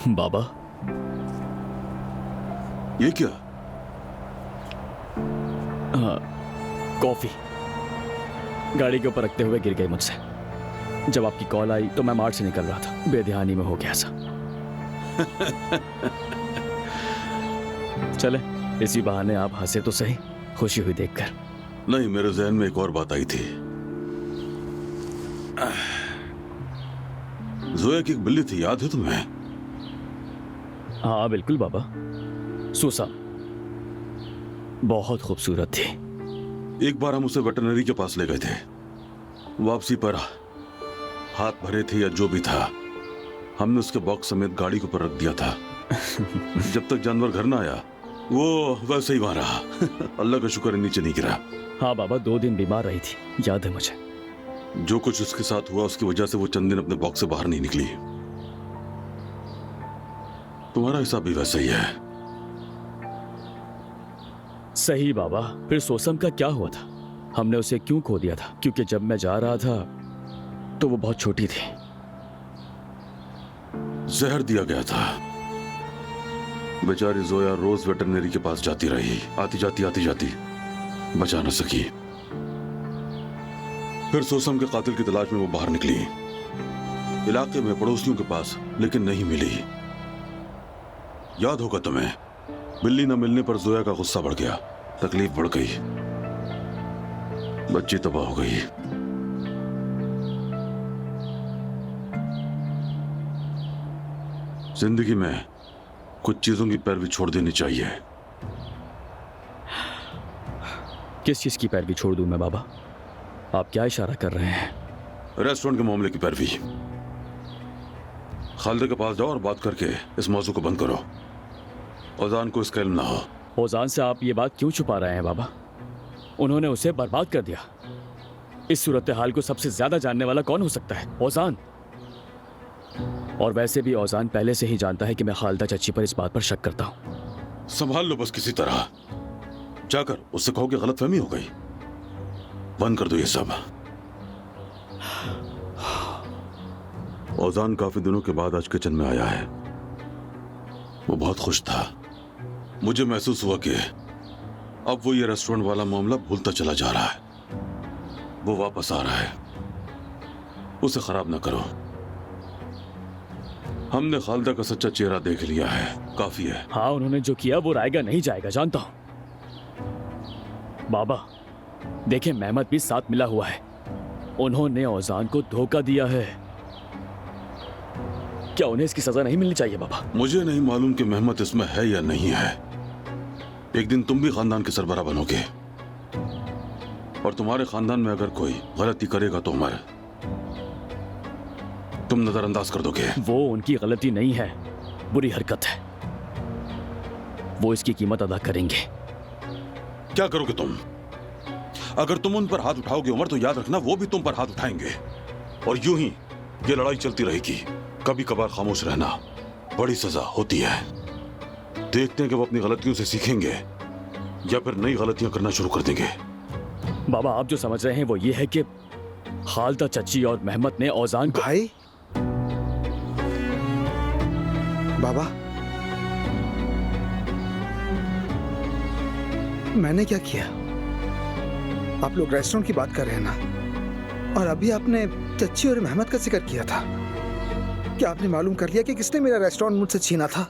बाबा, ये क्या? कॉफी गाड़ी के ऊपर रखते हुए गिर गई मुझसे। जब आपकी कॉल आई तो मैं मार्ट से निकल रहा था, बेध्यानी में हो गया सा। चले, इसी बहाने आप हंसे तो सही, खुशी हुई देखकर। नहीं, मेरे जहन में एक और बात आई थी। जोया की एक बिल्ली थी, याद है तुम्हें? हाँ बिल्कुल बाबा, सूसा, बहुत खूबसूरत थी। एक बार हम उसे वेटरनरी के पास ले गए थे। वापसी पर हाथ भरे थे या जो भी था, हमने उसके बॉक्स समेत गाड़ी के ऊपर रख दिया था। जब तक जानवर घर ना आया वो वैसे ही वहां रहा। अल्लाह का शुक्र है नीचे नहीं गिरा। हाँ बाबा, 2 दिन बीमार रही थी, याद है मुझे। जो कुछ उसके साथ हुआ उसकी वजह से वो चंद दिन अपने बॉक्स से बाहर नहीं निकली। तुम्हारा हिसाब भी वैसा ही है। सही बाबा, फिर सोसम का क्या हुआ था? हमने उसे क्यों खो दिया था? क्योंकि जब मैं जा रहा था तो वो बहुत छोटी थी। जहर दिया गया था। बेचारी जोया रोज वेटरनरी के पास जाती रही, आती जाती बचा न सकी। फिर सोसम के कातिल की तलाश में वो बाहर निकली, इलाके में पड़ोसियों के पास, लेकिन नहीं मिली। याद होगा तुम्हें, बिल्ली न मिलने पर जोया का गुस्सा बढ़ गया, तकलीफ बढ़ गई, बच्ची तबाह हो गई। जिंदगी में कुछ चीजों की पैरवी छोड़ देनी चाहिए। किस चीज की पैरवी छोड़ दूं मैं बाबा? आप क्या इशारा कर रहे हैं? रेस्टोरेंट के मामले की पैरवी। खालिद के पास जाओ और बात करके इस मौजू को बंद करो। ओजान को इसका इल्म ना हो। ओजान से आप ये बात क्यों छुपा रहे हैं बाबा? उन्होंने उसे बर्बाद कर दिया। इस सूरत हाल को सबसे ज्यादा जानने वाला कौन हो सकता है? ओजान। और वैसे भी ओजान पहले से ही जानता है कि मैं खालिदा चाची पर इस बात पर शक करता हूं। संभाल लो बस किसी तरह। जाकर उससे कहो कि गलतफहमी हो गई। बंद कर दो ये सब। ओजान काफी दिनों के बाद आज किचन में आया है। वो बहुत खुश था। मुझे महसूस हुआ कि अब वो ये रेस्टोरेंट वाला मामला भूलता चला जा रहा है। वो वापस आ रहा है। उसे खराब ना करो। हमने खालिदा का सच्चा चेहरा देख लिया है, काफी है। हाँ, उन्होंने जो किया वो रायगा नहीं जाएगा, जानता हूं बाबा। देखें, मेहमत भी साथ मिला हुआ है। उन्होंने ओजान को धोखा दिया है। क्या उन्हें इसकी सजा नहीं मिलनी चाहिए बाबा? मुझे नहीं मालूम कि मेहमत इसमें है या नहीं है। एक दिन तुम भी खानदान के सरबराह बनोगे, और तुम्हारे खानदान में अगर कोई गलती करेगा तो उमर तुम नजरअंदाज कर दोगे। वो उनकी गलती नहीं है, बुरी हरकत है। वो इसकी कीमत अदा करेंगे। क्या करोगे तुम? अगर तुम उन पर हाथ उठाओगे उमर, तो याद रखना वो भी तुम पर हाथ उठाएंगे, और यूं ही ये लड़ाई चलती रहेगी। कभी कभार खामोश रहना बड़ी सजा होती है। देखते हैं कि वो अपनी गलतियों से सीखेंगे या फिर नई गलतियां करना शुरू कर देंगे। बाबा, आप जो समझ रहे हैं वो ये है कि खालिदा चची और मेहमत ने ओजान को... भाई, बाबा, मैंने क्या किया? आप लोग रेस्टोरेंट की बात कर रहे हैं ना, और अभी आपने चच्ची और मेहमत का जिक्र किया था। क्या आपने मालूम कर लिया कि किसने मेरा रेस्टोरेंट मुझसे छीना था?